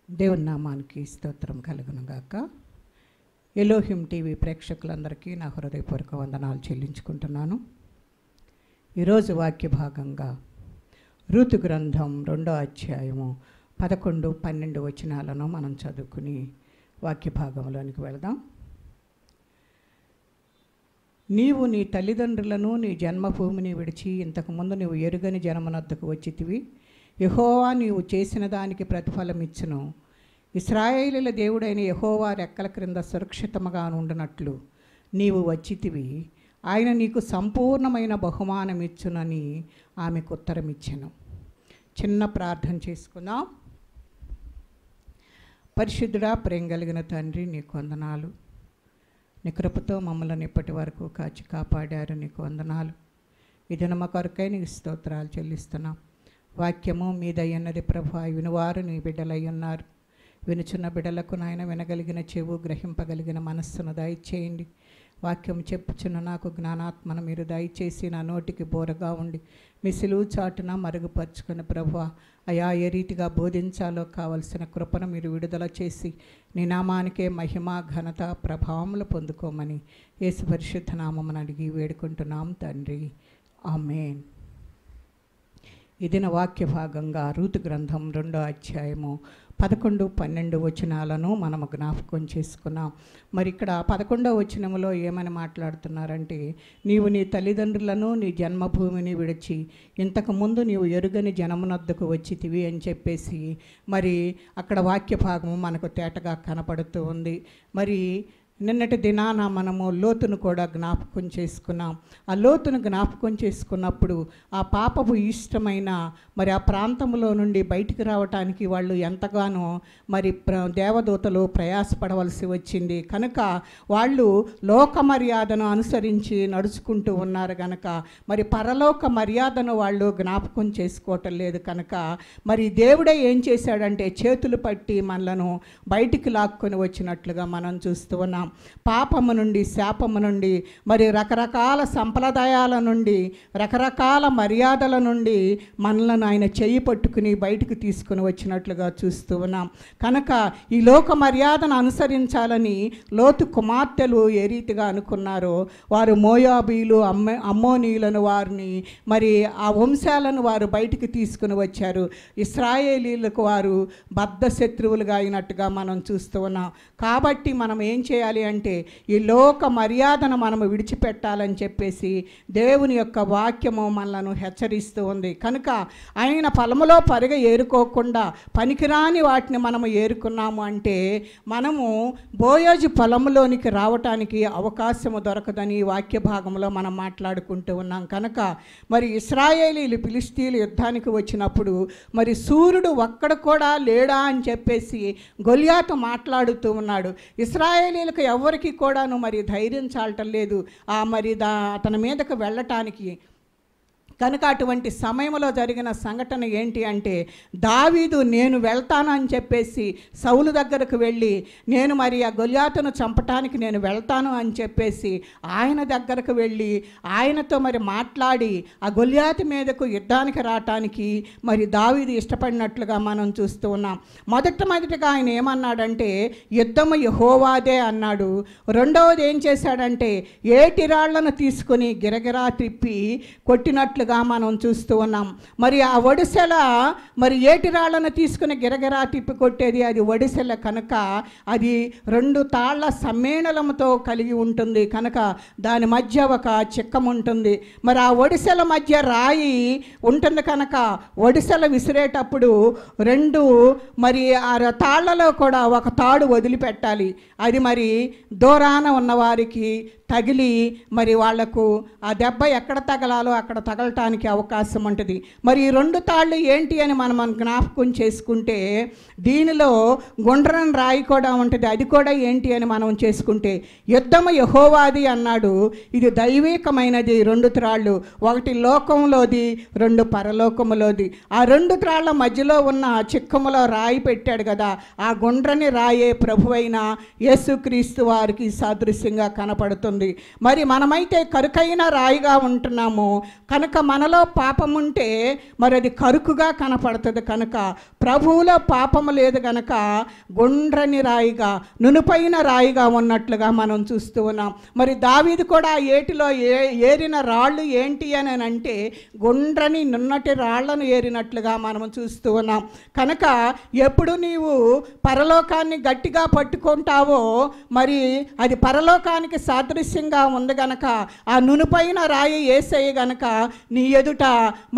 దేవుని నామానికి స్తోత్రం కలుగును గాక. ఎలోహిం టీవీ ప్రేక్షకులందరికీ నా హృదయపూర్వక వందనాలు చెల్లించుకుంటున్నాను. ఈరోజు వాక్య భాగంగా రూతు గ్రంథం 2వ అధ్యాయము 11, 12 వచనాలను మనం చదువుకుని వాక్య భాగంలోనికి వెళదాం. నీవు నీ తల్లిదండ్రులను నీ జన్మభూమిని విడిచి ఇంతకుముందు నీవు ఎరుగని జనమునొద్దకు వచ్చితివి. యెహోవా నీవు చేసిన దానికి ప్రతిఫలమిచ్చును. ఇశ్రాయేలీల దేవుడైన యెహోవా రెక్కల క్రింద సురక్షితముగా ఉండునట్లు నీవు వచ్చితివి. ఆయన నీకు సంపూర్ణమైన బహుమానం ఇచ్చునని ఆమెకు ఉత్తరమిచ్చెను. చిన్న ప్రార్థన చేసుకుందాం. పరిశుద్ధుడా, ప్రేమ కలిగిన తండ్రి, నీకు వందనాలు. నీ కృపతో మమ్మల్ని ఇప్పటి వరకు కాచి కాపాడారు, నీకు వందనాలు. ఈ దినమ కొరకై నీకు స్తోత్రాలు చెల్లిస్తున్నాం. వాక్యము మీదయ్యున్నది ప్రభువా. వినువారు నీ బిడ్డలై ఉన్నారు. వినుచున్న బిడ్డలకు నాయన వినగలిగిన చెవు, గ్రహింపగలిగిన మనస్సును దయచేయండి. వాక్యం చెప్పుచున్న నాకు జ్ఞానాత్మను మీరు దయచేసి నా నోటికి బోరగా ఉండి మీ సిలువు చాటున మరుగుపరుచుకుని ప్రభువా, అయా ఏ రీతిగా బోధించాలో కావలసిన కృపను మీరు విడుదల చేసి నీ నామానికే మహిమ, ఘనత, ప్రభావములు పొందుకోమని యేసు పరిశుద్ధ నామమును అడిగి వేడుకుంటున్నాం తండ్రి, ఆమేన్. ఇదిన వాక్య భాగంగా రూతు గ్రంథం 2వ అధ్యాయము 11, 12 వచనాలను మనము జ్ఞాపకం చేసుకున్నాం. మరి ఇక్కడ 11వ వచనంలో ఏమని మాట్లాడుతున్నారంటే, నీవు నీ తల్లిదండ్రులను నీ జన్మభూమిని విడిచి ఇంతకుముందు నీవు ఎరుగని జనమునొద్దకు వచ్చితివి అని చెప్పేసి మరి అక్కడ వాక్య భాగము మనకు తేటగా కనపడుతూ ఉంది. మరి నిన్నటి దినాన మనము లోతును కూడా జ్ఞాపకం చేసుకున్నాం. ఆ లోతును జ్ఞాపకం చేసుకున్నప్పుడు ఆ పాపపు ఇష్టమైన మరి ఆ ప్రాంతంలో నుండి బయటికి రావటానికి వాళ్ళు ఎంతగానో మరి దేవదూతలు ప్రయాసపడవలసి వచ్చింది. కనుక వాళ్ళు లోక మర్యాదను అనుసరించి నడుచుకుంటూ ఉన్నారు కనుక మరి పరలోక మర్యాదను వాళ్ళు జ్ఞాపకం చేసుకోవటం లేదు. కనుక మరి దేవుడే ఏం చేశాడంటే చేతులు పట్టి మనలను బయటికి లాక్కొని వచ్చినట్లుగా మనం చూస్తూ ఉన్నాం. పాపము నుండి, శాపము నుండి, మరి రకరకాల సంప్రదాయాల నుండి, రకరకాల మర్యాదల నుండి మనలను ఆయన చెయ్యి పట్టుకుని బయటకు తీసుకుని వచ్చినట్లుగా చూస్తూ ఉన్నాం. కనుక ఈ లోక మర్యాదను అనుసరించాలని లోతు కుమార్తెలు ఏ రీతిగా అనుకున్నారో వారు మోయాబీలు, అమ్మోనీయులను వారిని మరి ఆ వంశాలను వారు బయటికి తీసుకుని వచ్చారు. ఇశ్రాయేలీలకు వారు బద్ధ శత్రువులుగా అయినట్టుగా మనం చూస్తూ ఉన్నాం. కాబట్టి మనం ఏం చేయాలి అంటే ఈ లోక మర్యాదను మనము విడిచిపెట్టాలని చెప్పేసి దేవుని యొక్క వాక్యము మనలను హెచ్చరిస్తూ ఉంది. కనుక ఆయన పొలములో పరిగ ఏరుకోకుండా పనికిరాని వాటిని మనము ఏరుకున్నాము అంటే మనము బోయోజు పొలంలోనికి రావటానికి అవకాశము దొరకదని వాక్య భాగంలో మనం మాట్లాడుకుంటూ ఉన్నాం. కనుక మరి ఇశ్రాయేలీలు ఫిలిష్తీయులు యుద్ధానికి వచ్చినప్పుడు మరి సూర్యుడు ఒక్కడ కూడా లేడా అని చెప్పేసి గొలియాతు మాట్లాడుతూ ఉన్నాడు. ఇశ్రాయేలీలకు ఎవరికి కూడాను మరి ధైర్యం చాలటం లేదు మరి అతని మీదకు వెళ్ళటానికి. కనుక అటువంటి సమయంలో జరిగిన సంఘటన ఏంటి అంటే, దావీదు నేను వెళ్తాను అని చెప్పేసి సౌలు దగ్గరకు వెళ్ళి నేను మరి ఆ గొలియాతును చంపటానికి నేను వెళ్తాను అని చెప్పేసి ఆయన దగ్గరకు వెళ్ళి ఆయనతో మరి మాట్లాడి ఆ గొలియాతు మీదకు యుద్ధానికి రావటానికి మరి దావీదు ఇష్టపడినట్లుగా మనం చూస్తూ ఉన్నాం. మొదటగా ఆయన ఏమన్నాడంటే యుద్ధము యెహోవాదే అన్నాడు. రెండవది ఏం చేశాడంటే ఏటిరాళ్లను తీసుకొని గిరగిరా తిప్పి కొట్టినట్లుగా మనం చూస్తూ ఉన్నాం. మరి ఆ ఒడిసెల మరి ఏటిరాళ్లను తీసుకుని గిరగిరా తిప్పి కొట్టేది అది ఒడిసెల కనుక అది 2 తాళ్ల సమ్మేళనంతో కలిగి ఉంటుంది. కనుక దాని మధ్య ఒక చిక్కం ఉంటుంది. మరి ఆ ఒడిసెల మధ్య రాయి ఉంటుంది కనుక ఒడిసెల విసిరేటప్పుడు 2 మరి ఆ తాళ్లలో కూడా ఒక తాడు వదిలిపెట్టాలి. అది మరి దూరాన ఉన్నవారికి తగిలి మరి వాళ్లకు ఆ దెబ్బ ఎక్కడ తగలాలో అక్కడ తగలటానికి అవకాశం ఉంటుంది. మరి ఈ 2 తాళ్ళు ఏంటి అని మనం జ్ఞాపకం చేసుకుంటే దీనిలో గుండ్రని రాయి కూడా ఉంటుంది. అది కూడా ఏంటి అని మనం చేసుకుంటే యుద్ధము యెహోవాది అన్నాడు. ఇది దైవికమైనది. 2 త్రాళ్ళు, ఒకటి లోకంలోది, 2 పరలోకములోది. ఆ 2 త్రాళ్ళ మధ్యలో ఉన్న చిక్కములో రాయి పెట్టాడు కదా, ఆ గుండ్రని రాయే ప్రభువైన యేసుక్రీస్తు వారికి సాదృశ్యంగా కనపడుతుంది. మరి మనమైతే కరుకైన రాయిగా ఉంటున్నాము కనుక మనలో పాపం ఉంటే మరి అది కరుకుగా కనపడుతుంది. కనుక ప్రభువులో పాపము లేదు కనుక గుండ్రని రాయిగా, నునుపైన రాయిగా ఉన్నట్లుగా మనం చూస్తూ ఉన్నాం. మరి దావీదు కూడా ఏటిలో ఏరిన రాళ్ళు ఏంటి అని అంటే గుండ్రని నున్నటి రాళ్లను ఏరినట్లుగా మనం చూస్తూ ఉన్నాం. కనుక ఎప్పుడు నీవు పరలోకాన్ని గట్టిగా పట్టుకుంటావో మరి అది పరలోకానికి సాదృశ్యంగా ఉంది గనక ఆ నునుపైన రాయి యేసయ్య గనక నీ ఎదుట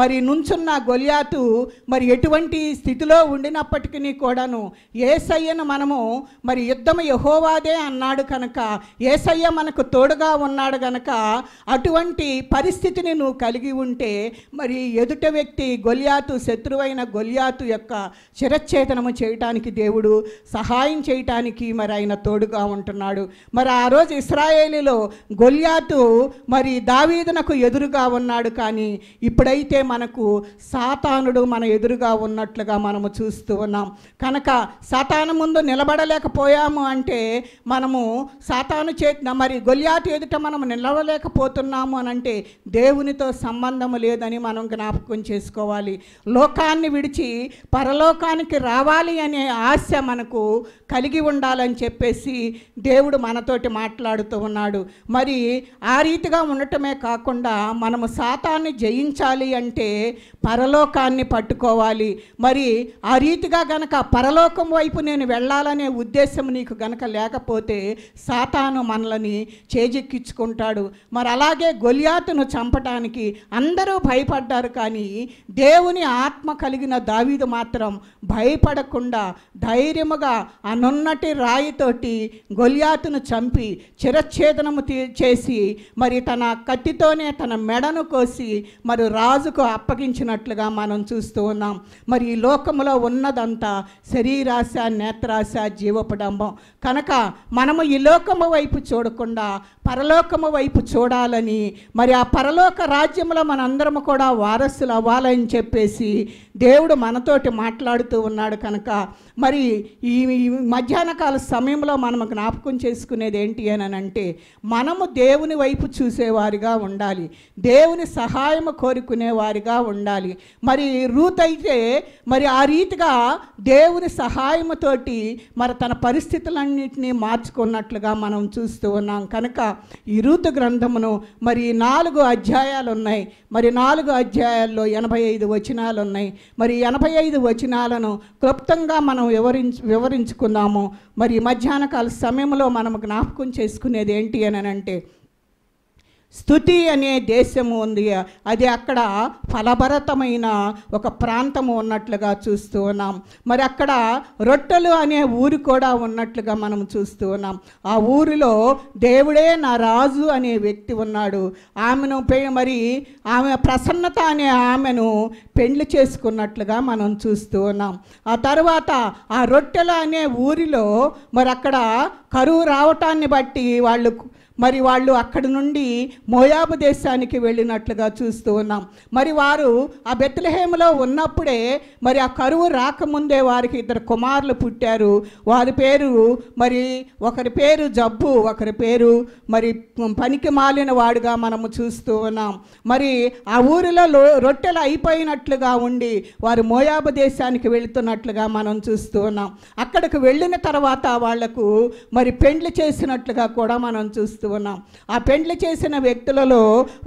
మరి నుంచున్న గొలియాతు మరి ఎటువంటి స్థితిలో ఉండినప్పటికీ కూడాను యేసయ్యను మనము మరి యుద్ధము యెహోవాదే అన్నాడు కనుక యేసయ్య మనకు తోడుగా ఉన్నాడు గనక అటువంటి పరిస్థితిని నువ్వు కలిగి ఉంటే మరి ఎదుట వ్యక్తి గొలియాతు, శత్రువైన గొలియాతు యొక్క శిరచ్ఛేదనము చేయటానికి దేవుడు సహాయం చేయటానికి మరి ఆయన తోడుగా ఉంటున్నాడు. మరి ఆ రోజు ఇశ్రాయేలులో గొలియాతు మరి దావీదునకు ఎదురుగా ఉన్నాడు. కానీ ఇప్పుడైతే మనకు సాతానుడు మన ఎదురుగా ఉన్నట్లుగా మనము చూస్తూ ఉన్నాం. కనుక సాతాను ముందు నిలబడలేకపోయాము అంటే మనము సాతాను మరి గొలియాతు ఎదుట మనం నిలవలేకపోతున్నాము అని అంటే దేవునితో సంబంధము లేదని మనం జ్ఞాపకం చేసుకోవాలి. లోకాన్ని విడిచి పరలోకానికి రావాలి అనే ఆశ మనకు కలిగి ఉండాలని చెప్పేసి దేవుడు మనతోటి మాట్లాడుతూ ఉన్నాడు. మరి ఆ రీతిగా ఉండటమే కాకుండా మనము సాతాన్ని జయించాలి అంటే పరలోకాన్ని పట్టుకోవాలి. మరి ఆ రీతిగా గనక పరలోకం వైపు నేను వెళ్ళాలనే ఉద్దేశం నీకు గనక లేకపోతే సాతాను మనల్ని చేజిక్కించుకుంటాడు. మరి అలాగే గొలియాతును చంపటానికి అందరూ భయపడ్డారు. కానీ దేవుని ఆత్మ కలిగిన దావీదు మాత్రం భయపడకుండా ధైర్యముగా ఆ నున్నటి రాయితోటి గొలియాతును చంపి శిరచ్ఛేదనము చేసి మరి తన కత్తితోనే తన మెడను కోసి మరి రాజుకు అప్పగించినట్లుగా మనం చూస్తూ ఉన్నాం. మరి ఈ లోకములో ఉన్నదంతా శరీరాశ, నేత్రాశ, జీవపడంబం. కనుక మనము ఈ లోకము వైపు చూడకుండా పరలోకము వైపు చూడాలని మరి ఆ పరలోక రాజ్యంలో మనందరము కూడా వారసులు అవ్వాలని చెప్పేసి దేవుడు మనతోటి మాట్లాడుతూ ఉన్నాడు. కనుక మరి ఈ మధ్యాహ్న కాల సమయంలో మనం జ్ఞాపకం చేసుకునేది ఏంటి అని అంటే మనము దేవుని వైపు చూసేవారిగా ఉండాలి, దేవుని సహాయము కోరుకునేవారిగా ఉండాలి. మరి రూత్ అయితే మరి ఆ రీతిగా దేవుని సహాయముతోటి మరి తన పరిస్థితులన్నింటినీ మార్చుకున్నట్లుగా మనం చూస్తూ ఉన్నాం. కనుక ఈ రూతు గ్రంథమును మరి 4 అధ్యాయాలు ఉన్నాయి. మరి 4 అధ్యాయాల్లో 85 వచనాలు ఉన్నాయి. మరి 85 వచనాలను క్లుప్తంగా మనం వివరించుకుందాము. మరి మధ్యాహ్న కాల సమయంలో మనం జ్ఞాపకం చేసుకునేది ఏంటి అని అంటే స్తుతి అనే దేశము ఉంది. అది అక్కడ ఫలభరితమైన ఒక ప్రాంతము ఉన్నట్లుగా చూస్తూ ఉన్నాం. మరి అక్కడ రొట్టెలు అనే ఊరు కూడా ఉన్నట్లుగా మనం చూస్తూ ఉన్నాం. ఆ ఊరిలో దేవుడే నా రాజు అనే వ్యక్తి ఉన్నాడు. ఆమెను మరి ఆమె ప్రసన్నత అనే ఆమెను పెండ్లి చేసుకున్నట్లుగా మనం చూస్తూ ఉన్నాం. ఆ తర్వాత ఆ రొట్టెలు అనే ఊరిలో మరి అక్కడ కరువు రావటాన్ని బట్టి వాళ్ళు అక్కడి నుండి మోయాబు దేశానికి వెళ్ళినట్లుగా చూస్తూ ఉన్నాం. మరి వారు ఆ బెత్లెహేములో ఉన్నప్పుడే మరి ఆ కరువు రాకముందే వారికి 2 కుమారులు పుట్టారు. వారి పేరు మరి ఒకరి పేరు జబ్బు, ఒకరి పేరు మరి పనికి మాలిన వాడుగా మనము చూస్తూ ఉన్నాం. మరి ఆ ఊరిలో రొట్టెలు అయిపోయినట్లుగా ఉండి వారు మోయాబు దేశానికి వెళుతున్నట్లుగా మనం చూస్తూ ఉన్నాం. అక్కడికి వెళ్ళిన తర్వాత వాళ్లకు మరి పెండ్లి చేసినట్లుగా కూడా మనం చూస్తూ ఉన్నాం. ఆ పెండ్లి చేసిన వ్యక్తులలో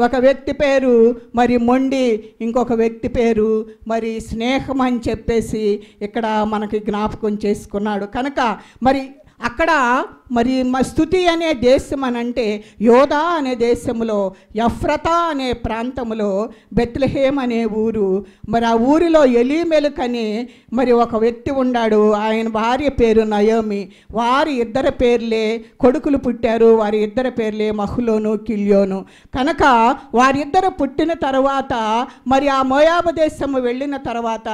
ఒక వ్యక్తి పేరు మరి మొండి, ఇంకొక వ్యక్తి పేరు మరి స్నేహం అని చెప్పేసి ఇక్కడ మనకి జ్ఞాపకం చేసుకున్నాడు. కనుక మరి అక్కడ మరి స్తుతి అనే దేశం అని అంటే యోధా అనే దేశంలో ఎఫ్రతా అనే ప్రాంతంలో బెత్లెహేమ్ అనే ఊరు. మరి ఆ ఊరిలో ఎలీమెలెకు అనే మరి ఒక వ్యక్తి ఉన్నాడు. ఆయన భార్య పేరు నయోమి. వారి 2 పేర్లే కొడుకులు పుట్టారు. వారి 2 పేర్లే మహులోను, కిల్యోను. కనుక వారిద్దరు పుట్టిన తర్వాత మరి ఆ మోయాబు దేశము వెళ్ళిన తర్వాత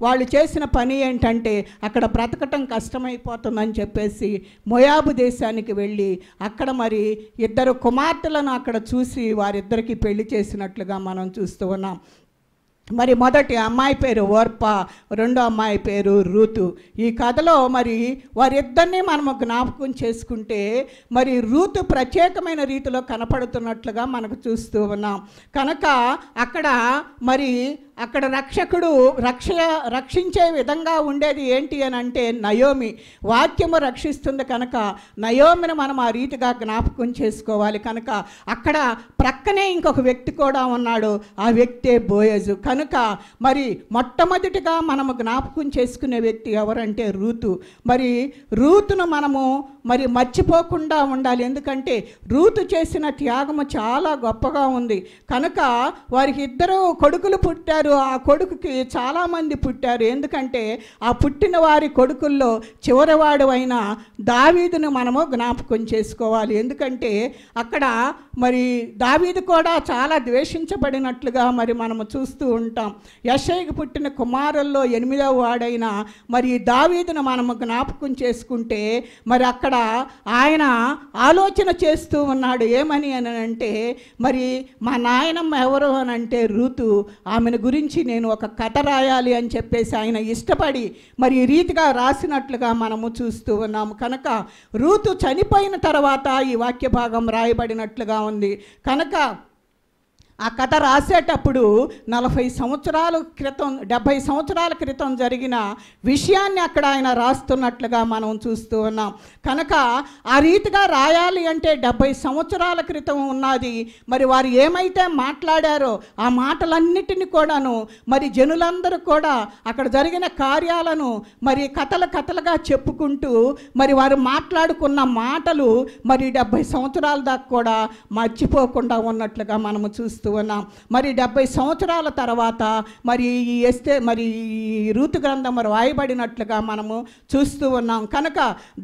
వాళ్ళు చేసిన పని ఏంటంటే అక్కడ బ్రతకటం కష్టమైపోతుందని చెప్పేసి మోయాబు దేశానికి వెళ్ళి అక్కడ మరి 2 కుమార్తెలను అక్కడ చూసి వారిద్దరికి పెళ్లి చేసినట్లుగా మనం చూస్తూ ఉన్నాం. మరి మొదటి అమ్మాయి పేరు ఓర్ప, రెండో అమ్మాయి పేరు రూతు. ఈ కథలో మరి వారిద్దరినీ మనము జ్ఞాపకం చేసుకుంటే మరి రూతు ప్రత్యేకమైన రీతిలో కనపడుతున్నట్లుగా మనకు చూస్తూ ఉన్నాం. కనుక అక్కడ రక్షకుడు రక్షించే విధంగా ఉండేది ఏంటి అని అంటే నయోమి. వాక్యము రక్షిస్తుంది కనుక నయోమిని మనం ఆ రీతిగా జ్ఞాపకం చేసుకోవాలి. కనుక అక్కడ ప్రక్కనే ఇంకొక వ్యక్తి కూడా ఉన్నాడు, ఆ వ్యక్తే బోయజు. కనుక మరి మొట్టమొదటిగా మనము జ్ఞాపకం చేసుకునే వ్యక్తి ఎవరంటే రూతు. మరి రూతును మనము మరి మర్చిపోకుండా ఉండాలి. ఎందుకంటే రూతు చేసిన త్యాగము చాలా గొప్పగా ఉంది. కనుక వారికి ఇద్దరు కొడుకులు పుట్టారు. ఆ కొడుకుకి చాలామంది పుట్టారు. ఎందుకంటే ఆ పుట్టిన వారి కొడుకుల్లో చివరివాడు అయిన దావీదును మనము జ్ఞాపకం చేసుకోవాలి. ఎందుకంటే అక్కడ మరి దావీదు కూడా చాలా ద్వేషించబడినట్లుగా మరి మనము చూస్తూ ఉంటాం. యెషయికి పుట్టిన కుమారుల్లో 8వ వాడైన మరి దావీదును మనము జ్ఞాపకం చేసుకుంటే మరి అక్కడ ఆయన ఆలోచన చేస్తూ ఉన్నాడు. ఏమని అని అంటే మరి మా నాయనమ్మ ఎవరు అని అంటే రూతు, ఆమెను గురించి నేను ఒక కథ రాయాలి అని చెప్పేసి ఆయన ఇష్టపడి మరి ఈ రీతిగా రాసినట్లుగా మనము చూస్తూ ఉన్నాము. కనుక రూతు చనిపోయిన తర్వాత ఈ వాక్య భాగం రాయబడినట్లుగా ఉంది. కనుక ఆ కథ రాసేటప్పుడు 70 సంవత్సరాల క్రితం జరిగిన విషయాన్ని అక్కడ ఆయన రాస్తున్నట్లుగా మనం చూస్తూ ఉన్నాం. కనుక ఆ రీతిగా రాయాలి అంటే 70 సంవత్సరాల క్రితం ఉన్నది. మరి వారు ఏమైతే మాట్లాడారో ఆ మాటలన్నిటిని కూడాను మరి జనులందరూ కూడా అక్కడ జరిగిన కార్యాలను మరి కథలుగా చెప్పుకుంటూ మరి వారు మాట్లాడుకున్న మాటలు మరి 70 సంవత్సరాల దాకా కూడా మర్చిపోకుండా ఉన్నట్లుగా మనము చూస్తూ ఉన్నాం. మరి 70 సంవత్సరాల తర్వాత మరి ఈ రూతు గ్రంథం రాయబడినట్లుగా మనము చూస్తూ ఉన్నాం. కనుక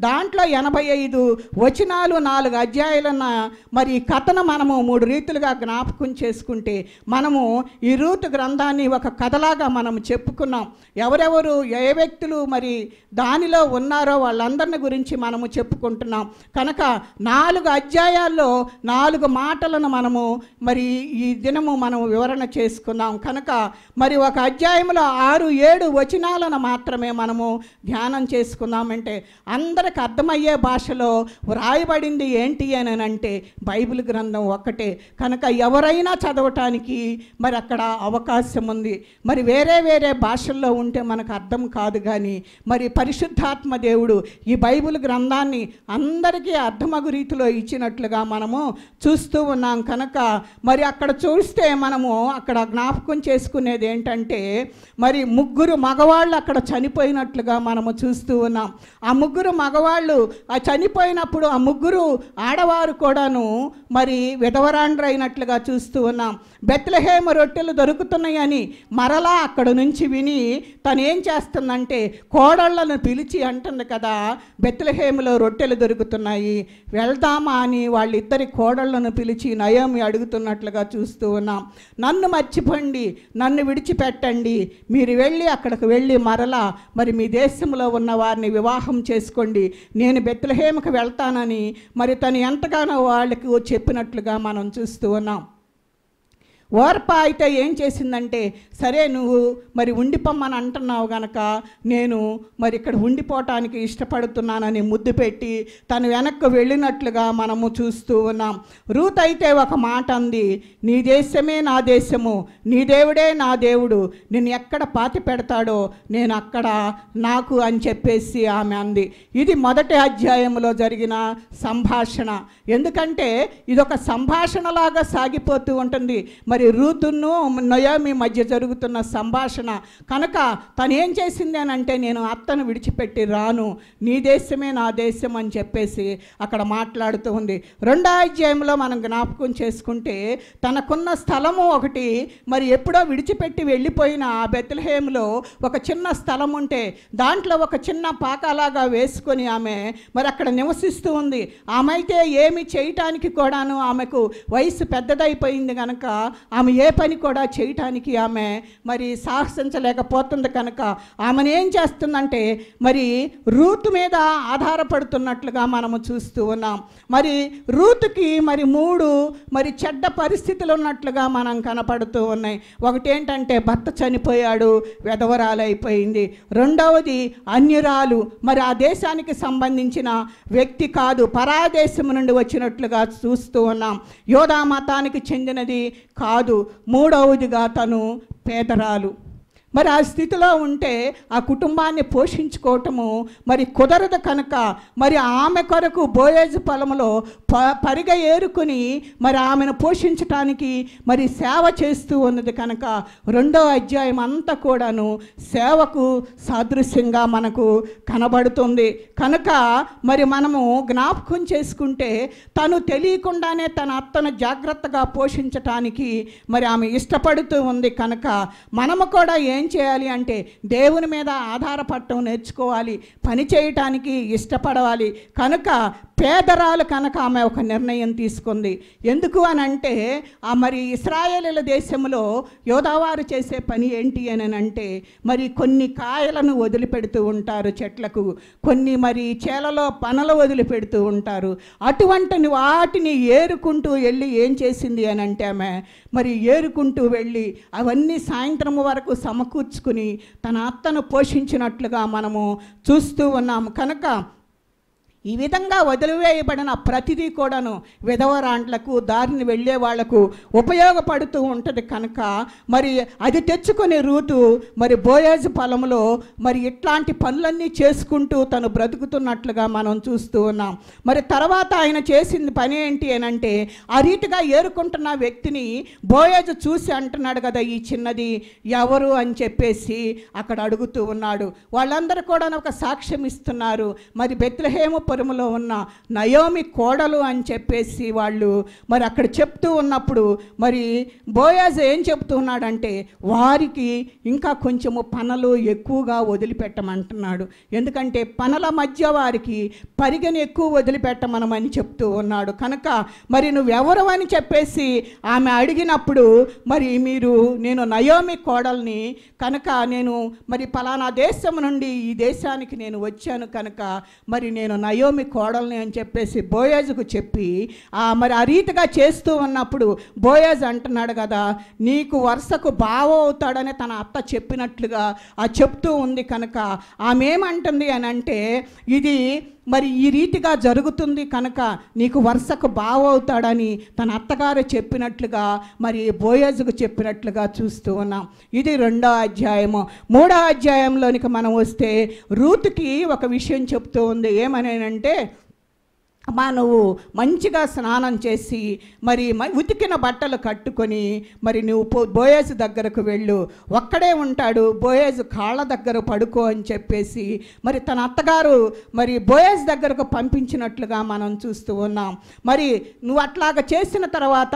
దాంట్లో 85 వచనాలు 4 అధ్యాయాలన్న మరి ఈ కథను మనము 3 రీతులుగా జ్ఞాపకం చేసుకుంటే మనము ఈ రూతు గ్రంథాన్ని ఒక కథలాగా మనము చెప్పుకున్నాం. ఎవరెవరు ఏ వ్యక్తులు మరి దానిలో ఉన్నారో వాళ్ళందరిని గురించి మనము చెప్పుకుంటున్నాం. కనుక 4 అధ్యాయాల్లో 4 మాటలను మనము మరి ఈ దినము మనం వివరణ చేసుకున్నాం. కనుక మరి ఒక అధ్యాయంలో 6-7 వచనాలను మాత్రమే మనము ధ్యానం చేసుకున్నామంటే అందరికి అర్థమయ్యే భాషలో వ్రాయబడింది ఏంటి అని అంటే బైబిల్ గ్రంథం ఒక్కటే. కనుక ఎవరైనా చదవటానికి మరి అక్కడ అవకాశం ఉంది. మరి వేరే భాషల్లో ఉంటే మనకు అర్థం కాదు. కానీ మరి పరిశుద్ధాత్మ దేవుడు ఈ బైబిల్ గ్రంథాన్ని అందరికీ అర్థమగు రీతిలో ఇచ్చినట్లుగా మనము చూస్తూ ఉన్నాం. కనుక మరి అక్కడ చూస్తే మనము అక్కడ జ్ఞాపకం చేసుకునేది ఏంటంటే మరి 3 మగవాళ్ళు అక్కడ చనిపోయినట్లుగా మనము చూస్తూ ఉన్నాం. ఆ 3 మగవాళ్ళు చనిపోయినప్పుడు ఆ 3 ఆడవారు కూడాను మరి విధవరాండ్రైనట్లుగా చూస్తూ ఉన్నాం. బెత్లెహేము రొట్టెలు దొరుకుతున్నాయని మరలా అక్కడ నుంచి విని తను ఏం చేస్తుందంటే కోడళ్లను పిలిచి అంటుంది కదా, బెత్లెహేములో రొట్టెలు దొరుకుతున్నాయి వెళ్దామా అని వాళ్ళిద్దరి కోడళ్లను పిలిచి నయోమి అడుగుతున్నట్లుగా చూస్తూ ఉన్నాం. నన్ను మర్చిపోండి, నన్ను విడిచిపెట్టండి, మీరు వెళ్ళి అక్కడికి వెళ్ళి మరలా మరి మీ దేశంలో ఉన్న వారిని వివాహం చేసుకోండి, నేను బెత్లెహేముకి వెళ్తానని మరి తను ఎంతగానో వాళ్ళకి చెప్పినట్లుగా మనం చూస్తూ ఉన్నాం. ఓర్ప అయితే ఏం చేసిందంటే సరే నువ్వు మరి ఉండిపోమ్మని అంటున్నావు కనుక నేను మరి ఇక్కడ ఉండిపోవటానికి ఇష్టపడుతున్నానని ముద్దు పెట్టి తను వెనక్కి వెళ్ళినట్లుగా మనము చూస్తూ ఉన్నాం. రూత్ అయితే ఒక మాట అంది, నీ దేశమే నా దేశము, నీ దేవుడే నా దేవుడు, నేను ఎక్కడ పాతి పెడతాడో నేను అక్కడ నాకు అని చెప్పేసి ఆమె అంది. ఇది మొదటి అధ్యాయంలో జరిగిన సంభాషణ. ఎందుకంటే ఇదొక సంభాషణలాగా సాగిపోతూ ఉంటుంది. మరి రూతును నయోమి మధ్య జరుగుతున్న సంభాషణ. కనుక తను ఏం చేసింది అని అంటే నేను అత్తను విడిచిపెట్టి రాను, నీ దేశమే నా దేశం అని చెప్పేసి అక్కడ మాట్లాడుతూ ఉంది. 2వ అధ్యాయంలో మనం జ్ఞాపకం చేసుకుంటే తనకున్న స్థలము ఒకటి మరి ఎప్పుడో విడిచిపెట్టి వెళ్ళిపోయిన ఆ బెత్లెహేములో ఒక చిన్న స్థలం ఉంటే దాంట్లో ఒక చిన్న పాకలాగా వేసుకొని ఆమె మరి అక్కడ నివసిస్తూ ఉంది. ఆమె అయితే ఏమి చేయటానికి కూడాను ఆమెకు వయసు పెద్దదైపోయింది కనుక ఆమె ఏ పని కూడా చేయటానికి ఆమె మరి సాహసించలేకపోతుంది కనుక ఆమెను ఏం చేస్తుందంటే మరి రూతు మీద ఆధారపడుతున్నట్లుగా మనము చూస్తూ ఉన్నాం. మరి రూతుకి మరి 3 మరి చెడ్డ పరిస్థితులు ఉన్నట్లుగా మనం కనపడుతూ ఉన్నాయి. ఒకటి ఏంటంటే భర్త చనిపోయాడు, వెధవరాలైపోయింది. రెండవది అన్యురాలు, మరి ఆ దేశానికి సంబంధించిన వ్యక్తి కాదు, పరాదేశం నుండి వచ్చినట్లుగా చూస్తూ ఉన్నాం. యోధా మతానికి చెందినది కాదు. మూడవదిగా తను పేదరాలు. మరి ఆ స్థితిలో ఉంటే ఆ కుటుంబాన్ని పోషించుకోవటము మరి కుదరదు కనుక మరి ఆమె కొరకు బోయేజు పొలంలో పరిగ ఏరుకుని మరి ఆమెను పోషించటానికి మరి సేవ చేస్తూ ఉన్నది కనుక 2వ అధ్యాయం అంతా కూడాను సేవకు సాదృశ్యంగా మనకు కనబడుతుంది. కనుక మరి మనము జ్ఞాపకం చేసుకుంటే తను తెలియకుండానే తన అత్తను జాగ్రత్తగా పోషించటానికి మరి ఆమె ఇష్టపడుతూ ఉంది కనుక మనము కూడా ఏం చేయాలి అంటే దేవుని మీద ఆధారపడటం నేర్చుకోవాలి, పని చేయటానికి ఇష్టపడవాలి. కనుక పేదరాలు కనుక ఆమె ఒక నిర్ణయం తీసుకుంది. ఎందుకు అని అంటే మరి ఇశ్రాయేలీల దేశంలో యోధావారు చేసే పని ఏంటి అని అంటే మరి కొన్ని కాయలను వదిలిపెడుతూ ఉంటారు చెట్లకు, కొన్ని మరి చేలలో పనలు వదిలిపెడుతూ ఉంటారు. అటువంటి వాటిని ఏరుకుంటూ వెళ్ళి ఏం చేసింది అని అంటే ఆమె మరి ఏరుకుంటూ వెళ్ళి అవన్నీ సాయంత్రం వరకు సమకూర్చుకుని తన అత్తను పోషించినట్లుగా మనము చూస్తూ ఉన్నాము. కనుక ఈ విధంగా వదిలివేయబడిన ప్రతిదీ కూడాను విధవరాండ్లకు, దారిని వెళ్ళే వాళ్లకు ఉపయోగపడుతూ ఉంటుంది కనుక మరి అది తెచ్చుకొని రూతు మరి బోయేజు పొలంలో మరి ఇట్లాంటి పనులన్నీ చేసుకుంటూ తను బ్రతుకుతున్నట్లుగా మనం చూస్తూ ఉన్నాం. మరి తర్వాత ఆయన చేసింది పని ఏంటి అని అంటే ఆ రీతిగా ఏరుకుంటున్న వ్యక్తిని బోయేజు చూసి అంటున్నాడు కదా, ఈ చిన్నది ఎవరు అని చెప్పేసి అక్కడ అడుగుతూ ఉన్నాడు. వాళ్ళందరూ కూడా ఒక సాక్ష్యం ఇస్తున్నారు. మరి బెత్లెహేము పురములో ఉన్న నయోమి కోడలు అని చెప్పేసి వాళ్ళు మరి అక్కడ చెప్తూ ఉన్నప్పుడు మరి బోయాజు ఏం చెప్తూ ఉన్నాడంటే వారికి ఇంకా కొంచెము పనలు ఎక్కువగా వదిలిపెట్టమంటున్నాడు. ఎందుకంటే పనల మధ్య వారికి పరిగెని ఎక్కువ వదిలిపెట్టమనమని చెప్తూ ఉన్నాడు. కనుక మరి నువ్వెవరు అని చెప్పేసి ఆమె అడిగినప్పుడు మరి నేను నయోమి కోడల్ని కనుక నేను మరి పలానా దేశం నుండి ఈ దేశానికి నేను వచ్చాను కనుక మరి నేను నయోమి కోడల్ని అని చెప్పేసి బోయాజుకు చెప్పి మరి ఆ రీతిగా చేస్తూ ఉన్నప్పుడు బోయాజు అంటున్నాడు కదా, నీకు వరుసకు బావ అవుతాడని తన అత్త చెప్పినట్లుగా చెప్తూ ఉంది. కనుక ఆమె ఏమంటుంది అని అంటే ఇది మరి ఈ రీతిగా జరుగుతుంది కనుక నీకు వరుసకు బావ అవుతాడని తన అత్తగారు చెప్పినట్లుగా మరి బోయాజుకు చెప్పినట్లుగా చూస్తూ ఉన్నాం. ఇది 2వ అధ్యాయము. 3వ అధ్యాయంలోనికి మనం వస్తే రూతుకి ఒక విషయం చెప్తూ ఉంది. ఏమనేనంటే నువ్వు మంచిగా స్నానం చేసి మరి ఉతికిన బట్టలు కట్టుకొని మరి నువ్వు బోయేజు దగ్గరకు వెళ్ళు, ఒక్కడే ఉంటాడు, బోయేజు కాళ్ళ దగ్గర పడుకో అని చెప్పేసి మరి తన అత్తగారు మరి బోయేజు దగ్గరకు పంపించినట్లుగా మనం చూస్తూ ఉన్నాం. మరి నువ్వు అట్లాగా చేసిన తర్వాత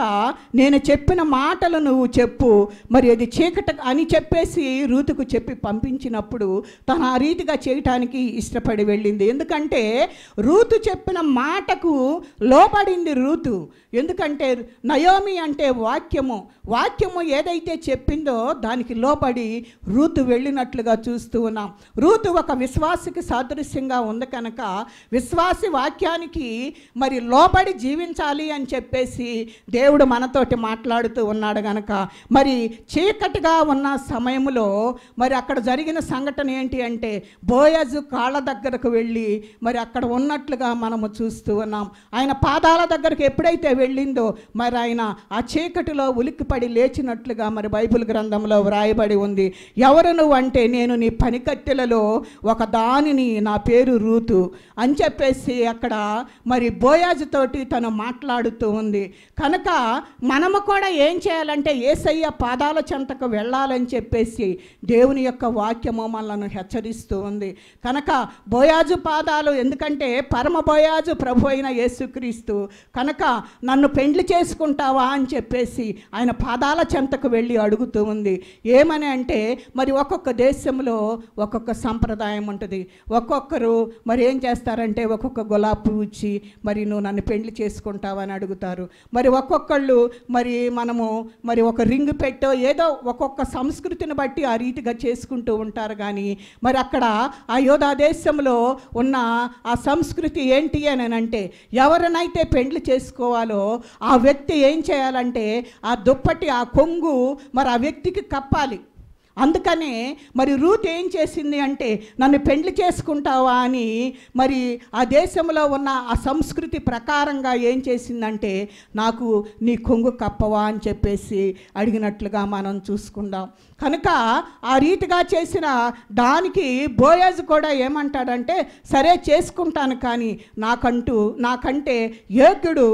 నేను చెప్పిన మాటలు నువ్వు చెప్పు, మరి అది చీకటి అని చెప్పేసి రూతుకు చెప్పి పంపించినప్పుడు తను ఆ రీతిగా చేయటానికి ఇష్టపడి వెళ్ళింది. ఎందుకంటే రూతు చెప్పిన మాటకు లోబడింది రూతు. ఎందుకంటే నయోమి అంటే వాక్యము ఏదైతే చెప్పిందో దానికి లోబడి రూతు వెళ్ళినట్లుగా చూస్తూ ఉన్నాం. రూతు ఒక విశ్వాసికి సాదృశ్యంగా ఉంది కనుక విశ్వాసి వాక్యానికి మరి లోబడి జీవించాలి అని చెప్పేసి దేవుడు మనతోటి మాట్లాడుతూ ఉన్నాడు కనుక మరి చీకటిగా ఉన్న సమయంలో మరి అక్కడ జరిగిన సంఘటన ఏంటి అంటే బోయాజు కాళ్ళ దగ్గరకు వెళ్ళి మరి అక్కడ ఉన్నట్లుగా మనము చూస్తూ ఉన్నాం. ఆయన పాదాల దగ్గరకు ఎప్పుడైతే వెళ్ళిందో మరి ఆయన ఆ చీకటిలో ఉలిక్కిపడి లేచినట్లుగా మరి బైబిల్ గ్రంథంలో వ్రాయబడి ఉంది. ఎవరు నువ్వు అంటే నేను నీ పనికత్తెలలో ఒక దానిని, నా పేరు రూతు అని చెప్పేసి అక్కడ మరి బోయాజుతోటి తను మాట్లాడుతూ ఉంది. కనుక మనము కూడా ఏం చేయాలంటే యేసయ్య పాదాల చెంతకు వెళ్ళాలని చెప్పేసి దేవుని యొక్క వాక్యము మనల్ని హెచ్చరిస్తూ ఉంది. కనుక బోయాజు పాదాలు, ఎందుకంటే పరమ బోయాజు ప్రభు ప్రభు అయిన యేసుక్రీస్తు కనుక నన్ను పెండ్లి చేసుకుంటావా అని చెప్పేసి ఆయన పాదాల చెంతకు వెళ్ళి అడుగుతూ ఉంది. ఏమని అంటే మరి ఒక్కొక్క దేశంలో ఒక్కొక్క సంప్రదాయం ఉంటుంది. ఒక్కొక్కరు మరి ఏం చేస్తారంటే ఒక్కొక్క గులాబీ పువ్వు ఇచ్చి మరి నువ్వు నన్ను పెండ్లి చేసుకుంటావని అడుగుతారు. మరి ఒక్కొక్కళ్ళు మరి మనము మరి ఒక రింగ్ పెట్టో ఏదో ఒక్కొక్క సంస్కృతిని బట్టి ఆ రీతిగా చేసుకుంటూ ఉంటారు. కానీ మరి అక్కడ ఆ యోధా దేశంలో ఉన్న ఆ సంస్కృతి ఏంటి అని అంటే ఎవరినైతే పెండ్లి చేసుకోవాలో ఆ వ్యక్తి ఏం చేయాలంటే ఆ దుప్పటి ఆ కొంగు మరి ఆ వ్యక్తికి కప్పాలి. అందుకనే మరి రూత్ ఏం చేసింది అంటే నన్ను పెండ్లి చేసుకుంటావా అని మరి ఆ దేశంలో ఉన్న ఆ సంస్కృతి ప్రకారంగా ఏం చేసిందంటే నాకు నీ కొంగు కప్పవా అని చెప్పేసి అడిగినట్లుగా మనం చూసుకుందాం. కనుక ఆ రీతిగా చేసిన దానికి బోయాజు కూడా ఏమంటాడంటే సరే చేసుకుంటాను, కానీ నాకంటే యోగ్యుడు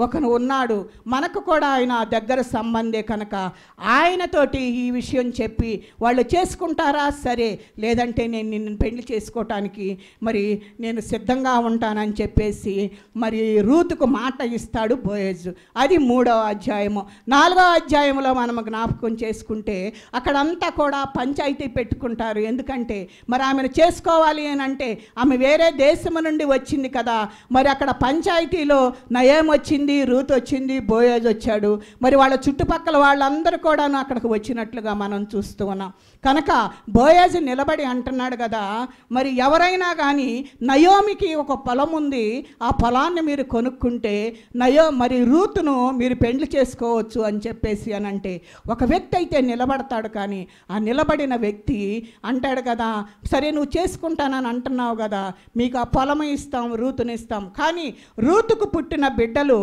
ఒకను ఉన్నాడు, మనకు కూడా ఆయన దగ్గర సంబంధే కనుక ఆయనతోటి ఈ విషయం చెప్పి వాళ్ళు చేసుకుంటారా సరే, లేదంటే నేను నిన్ను పెళ్లి చేసుకోవటానికి మరి నేను సిద్ధంగా ఉంటానని చెప్పేసి మరి రూతుకు మాట ఇస్తాడు బోయజు. అది 3వ అధ్యాయము. 4వ అధ్యాయంలో మనం జ్ఞాపకం చేసుకుంటే అక్కడంతా కూడా పంచాయతీ పెట్టుకుంటారు. ఎందుకంటే మరి ఆమెను చేసుకోవాలి అని అంటే ఆమె వేరే దేశం నుండి వచ్చింది కదా, మరి అక్కడ పంచాయతీలో నయం వచ్చింది, రూత్ వచ్చింది, బోయజు వచ్చాడు. మరి వాళ్ళ చుట్టుపక్కల వాళ్ళందరూ కూడా అక్కడికి వచ్చినట్లుగా మనం చూస్తూ ఉన్నాం. కనుక బోయజు నిలబడి అంటున్నాడు కదా, మరి ఎవరైనా కానీ నయోమికి ఒక పొలం ఉంది, ఆ పొలాన్ని మీరు కొనుక్కుంటే మరి రూతును మీరు పెండ్లి చేసుకోవచ్చు అని చెప్పేసి అని అంటే ఒక వ్యక్తి అయితే నిలబడతాడు. కానీ ఆ నిలబడిన వ్యక్తి అంటాడు కదా, సరే నువ్వు చేసుకుంటానని అంటున్నావు కదా, మీకు ఆ పొలం ఇస్తాం, రూతుని ఇస్తాం, కానీ రూతుకు పుట్టిన బిడ్డలు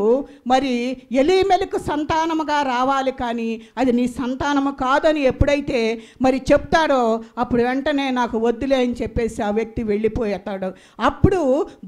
మరి ఎలీమెలకు సంతానముగా రావాలి, కానీ అది నీ సంతానము కాదని ఎప్పుడైతే మరి చెప్తాడో అప్పుడు వెంటనే నాకు వద్దులే అని చెప్పేసి ఆ వ్యక్తి వెళ్ళిపోతాడు. అప్పుడు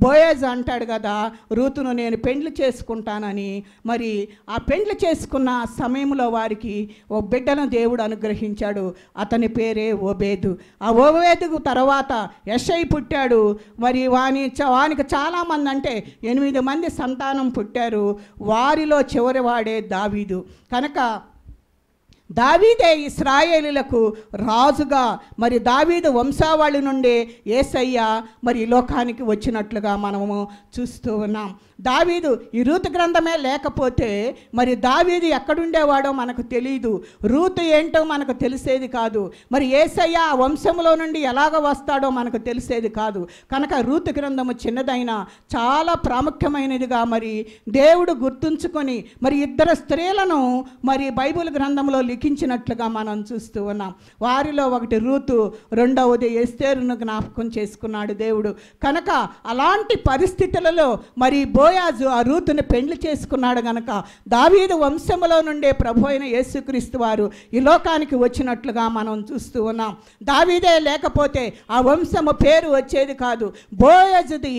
బోయజ్ అంటాడు కదా, రూతును నేను పెండ్లి చేసుకుంటానని. మరి ఆ పెండ్లి చేసుకున్న సమయంలో వారికి ఓ బిడ్డను దేవుడు అనుగ్రహించాడు. అతని పేరే ఓబేదు. ఆ ఓబేదుకు తర్వాత యెషై పుట్టాడు. మరి వానికి చాలామంది అంటే 8 మంది సంతానం పుట్టారు. వారిలో చివరి వాడే దావీదు. కనుక దావీదే ఇశ్రాయేలీలకు రాజుగా మరి దావీదు వంశావళి నుండి యేసయ్య మరి ఈ లోకానికి వచ్చినట్లుగా మనము చూస్తూ ఉన్నాం. దావీదు ఈ రూతు గ్రంథమే లేకపోతే మరి దావీదు ఎక్కడుండేవాడో మనకు తెలియదు, రూతు ఏంటో మనకు తెలిసేది కాదు, మరి యేసయ్య ఆ వంశంలో నుండి ఎలాగ వస్తాడో మనకు తెలిసేది కాదు. కనుక రూతు గ్రంథము చిన్నదైన చాలా ప్రాముఖ్యమైనదిగా మరి దేవుడు గుర్తుంచుకొని మరి 2 స్త్రీలను మరి బైబిల్ గ్రంథంలో లిఖించినట్లుగా మనం చూస్తూ ఉన్నాం. వారిలో ఒకటి రూతు, రెండవది ఎస్తేరును జ్ఞాపకం చేసుకున్నాడు దేవుడు. కనుక అలాంటి పరిస్థితులలో మరి బోయాజు ఆ రూతుని పెండ్లి చేసుకున్నాడు. గనక దావీదు వంశములో నుండే ప్రభు అయిన యేసుక్రీస్తు వారు ఈ లోకానికి వచ్చినట్లుగా మనం చూస్తూ ఉన్నాం. దావీదే లేకపోతే ఆ వంశము పేరు వచ్చేది కాదు. బోయాజుది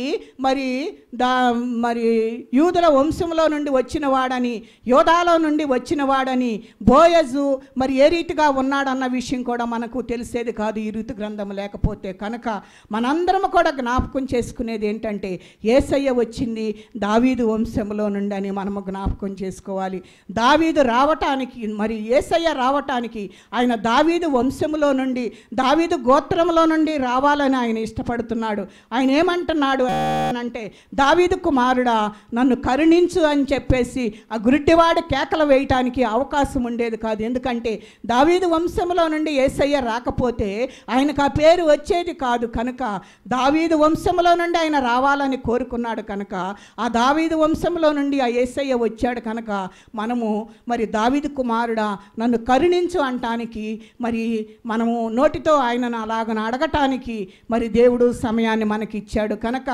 మరి యూదుల వంశంలో నుండి వచ్చిన వాడని, యోధాలో నుండి వచ్చిన వాడని బోయజు మరి ఏ రీతిగా ఉన్నాడన్న విషయం కూడా మనకు తెలిసేది కాదు ఈ ఋతు గ్రంథం లేకపోతే. కనుక మనందరం కూడా జ్ఞాపకం చేసుకునేది ఏంటంటే యేసయ్య వచ్చింది దావీదు వంశంలో నుండి అని మనము జ్ఞాపకం చేసుకోవాలి. దావీదు రావటానికి మరి యేసయ్య రావటానికి ఆయన దావీదు వంశంలో నుండి, దావీదు గోత్రంలో నుండి రావాలని ఆయన ఇష్టపడుతున్నాడు. ఆయన ఏమంటున్నాడు అంటే, దావీదు కుమారుడా నన్ను కరుణించు అని చెప్పేసి ఆ గురిటివాడు కేకలు వేయటానికి అవకాశం ఉండేది కాదు. ఎందుకంటే దావీదు వంశంలో నుండి యేసయ్య రాకపోతే ఆయనకు ఆ పేరు వచ్చేది కాదు. కనుక దావీదు వంశంలో నుండి ఆయన రావాలని కోరుకున్నాడు. కనుక ఆ దావీదు వంశంలో నుండి ఆ యేసయ్య వచ్చాడు. కనుక మనము మరి దావీదు కుమారుడా నన్ను కరుణించు అంటానికి మరి మనము నోటితో ఆయనను అలాగ అడగటానికి మరి దేవుడు సమయాన్ని మనకి ఇచ్చాడు. కనుక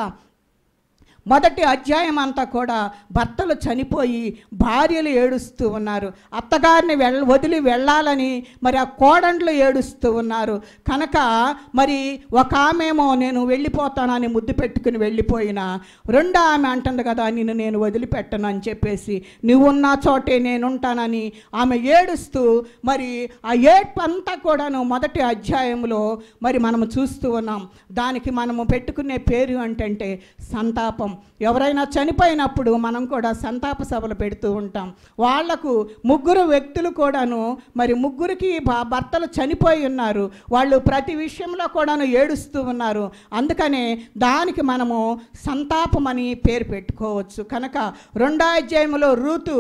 మొదటి అధ్యాయం అంతా కూడా భర్తలు చనిపోయి భార్యలు ఏడుస్తూ ఉన్నారు. అత్తగారిని వదిలి వెళ్ళాలని మరి ఆ కోడండ్లు ఏడుస్తూ ఉన్నారు. కనుక మరి ఒక ఆమెమో నేను వెళ్ళిపోతానని ముద్దు పెట్టుకుని వెళ్ళిపోయినా, రెండో ఆమె అంటుంది కదా నేను వదిలిపెట్టను అని చెప్పేసి, నువ్వున్న చోటే నేనుంటానని ఆమె ఏడుస్తూ మరి ఆ ఏడ్పు అంతా కూడాను మొదటి అధ్యాయంలో మరి మనము చూస్తూ ఉన్నాం. దానికి మనము పెట్టుకునే పేరు అంటే సంతాపం. ఎవరైనా చనిపోయినప్పుడు మనం కూడా సంతాప సభలు పెడుతూ ఉంటాం. వాళ్లకు 3 వ్యక్తులు కూడాను మరి 3కి భర్తలు చనిపోయి ఉన్నారు. వాళ్ళు ప్రతి విషయంలో కూడాను ఏడుస్తూ ఉన్నారు. అందుకనే దానికి మనము సంతాపమని పేరు పెట్టుకోవచ్చు. కనుక 2వ అధ్యాయంలో రూతు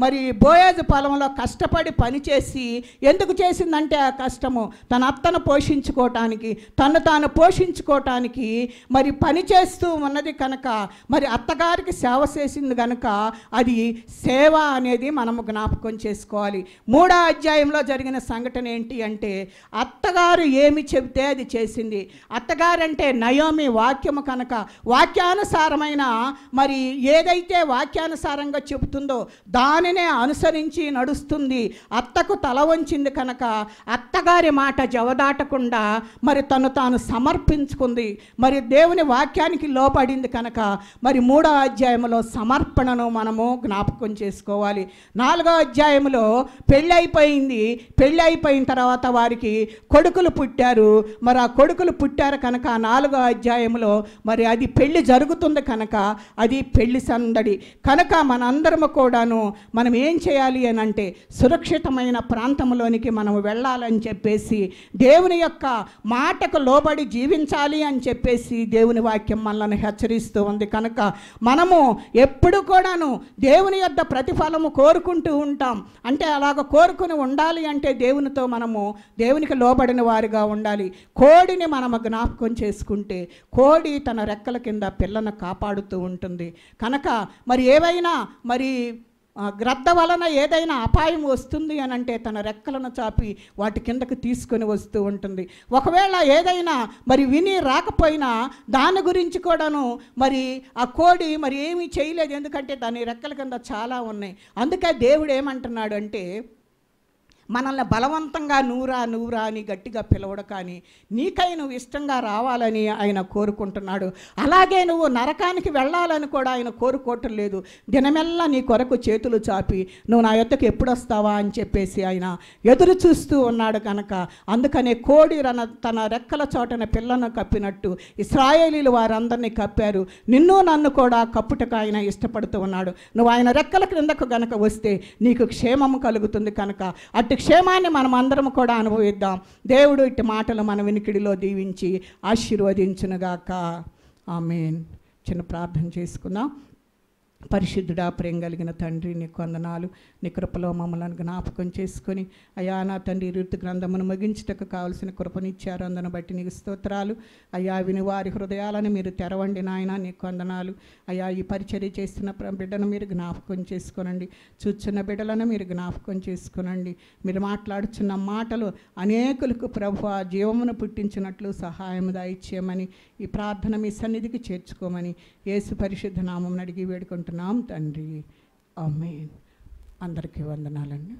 మరి బోయజు పొలంలో కష్టపడి పనిచేసి, ఎందుకు చేసిందంటే ఆ కష్టము తన అత్తను పోషించుకోవటానికి, తను తాను పోషించుకోవటానికి మరి పని చేస్తూ ఉన్నది కనుక, మరి అత్తగారికి సేవ చేసింది కనుక అది సేవ అనేది మనము జ్ఞాపకం చేసుకోవాలి. 3వ అధ్యాయంలో జరిగిన సంఘటన ఏంటి అంటే, అత్తగారు ఏమి చెబితే అది చేసింది. అత్తగారంటే నయోమి వాక్యము కనుక వాక్యానుసారమైన మరి ఏదైతే వాక్యానుసారంగా చెబుతుందో దానినే అనుసరించి నడుస్తుంది. అత్తకు తల వంచింది కనుక అత్తగారి మాట జవదాటకుండా మరి తను తాను సమర్పించుకుంది. మరి దేవుని వాక్యానికి లోబడింది కనుక మరి 3వ అధ్యాయంలో సమర్పణను మనము జ్ఞాపకం చేసుకోవాలి. 4వ అధ్యాయంలో పెళ్ళి అయిపోయిన తర్వాత వారికి కొడుకులు పుట్టారు. మరి ఆ కొడుకులు పుట్టారు కనుక 4వ అధ్యాయంలో మరి అది పెళ్ళి జరుగుతుంది కనుక అది పెళ్లి సందడి కనుక మనందరము కూడాను మనం ఏం చేయాలి అని అంటే, సురక్షితమైన ప్రాంతంలోనికి మనం వెళ్ళాలని చెప్పేసి, దేవుని యొక్క మాటకు లోబడి జీవించాలి అని చెప్పేసి దేవుని వాక్యం మనల్ని హెచ్చరిస్తూ ఉంది. కనుక మనము ఎప్పుడు కూడాను దేవుని యొక్క ప్రతిఫలము కోరుకుంటూ ఉంటాం. అంటే అలాగ కోరుకుని ఉండాలి అంటే దేవునితో మనము దేవునికి లోబడిన వారిగా ఉండాలి. కోడిని మనము జ్ఞాపకం చేసుకుంటే కోడి తన రెక్కల కింద పిల్లను కాపాడుతూ ఉంటుంది. కనుక మరి ఏవైనా మరి గ్రద్ద వలన ఏదైనా అపాయం వస్తుంది అని అంటే తన రెక్కలను చాపి వాటి కిందకు తీసుకొని వస్తూ ఉంటుంది. ఒకవేళ ఏదైనా మరి విని రాకపోయినా దాని గురించి కూడాను మరి ఆ కోడి మరి ఏమీ చేయలేదు, ఎందుకంటే దాని రెక్కల కింద చాలా ఉన్నాయి. అందుకే దేవుడు ఏమంటున్నాడు అంటే, మనల్ని బలవంతంగా నువ్వురా అని గట్టిగా పిలవడు, కానీ నీకై నువ్వు ఇష్టంగా రావాలని ఆయన కోరుకుంటున్నాడు. అలాగే నువ్వు నరకానికి వెళ్ళాలని కూడా ఆయన కోరుకోవటం లేదు. దినమెల్లా నీ కొరకు చేతులు చాపి నువ్వు నా యొద్దకు ఎప్పుడు వస్తావా అని చెప్పేసి ఆయన ఎదురు చూస్తూ ఉన్నాడు. కనుక అందుకనే కోడి తన రెక్కల చోటన పిల్లను కప్పినట్టు ఇశ్రాయేలీలు వారందరినీ కప్పారు. నిన్ను నన్ను కూడా కప్పుటకు ఆయన ఇష్టపడుతూ ఉన్నాడు. నువ్వు ఆయన రెక్కల క్రిందకు గనక వస్తే నీకు క్షేమము కలుగుతుంది. కనుక అటు క్షేమాన్ని మనం అందరం కూడా అనుభవిద్దాం. దేవుడు ఇట్టి మాటలు మన వినికిడిలో దీవించి ఆశీర్వదించునుగాక. ఆమేన్. చిన్న ప్రార్థన చేసుకుందాం. పరిశుద్ధుడా, ప్రేమ కలిగిన తండ్రి, నీకు వందనాలు. నీ కృపలో మమ్మల్ని జ్ఞాపకం చేసుకొని అయ్యా నా తండ్రి ఋతు గ్రంథమును ముగించుటకు కావలసిన కృపనిచ్చారు. అందును బట్టి నీకు స్తోత్రాలు అయ్యా. విని వారి హృదయాలను మీరు తెరవండి నాయన, నీకు వందనాలు అయ్యా. ఈ పరిచర్య చేస్తున్న బిడ్డను మీరు జ్ఞాపకం చేసుకోనండి. చూస్తున్న బిడ్డలను మీరు జ్ఞాపకం చేసుకోనండి. మీరు మాట్లాడుచున్న మాటలు అనేకులకు ప్రభువా జీవమును పుట్టించినట్లు సహాయం దయచేయమని ఈ ప్రార్థన మీ సన్నిధికి చేర్చుకోమని యేసు పరిశుద్ధ నామమున అడిగి వేడుకుంటున్నాం తండ్రి. ఆమేన్. అందరికీ వందనాలండి.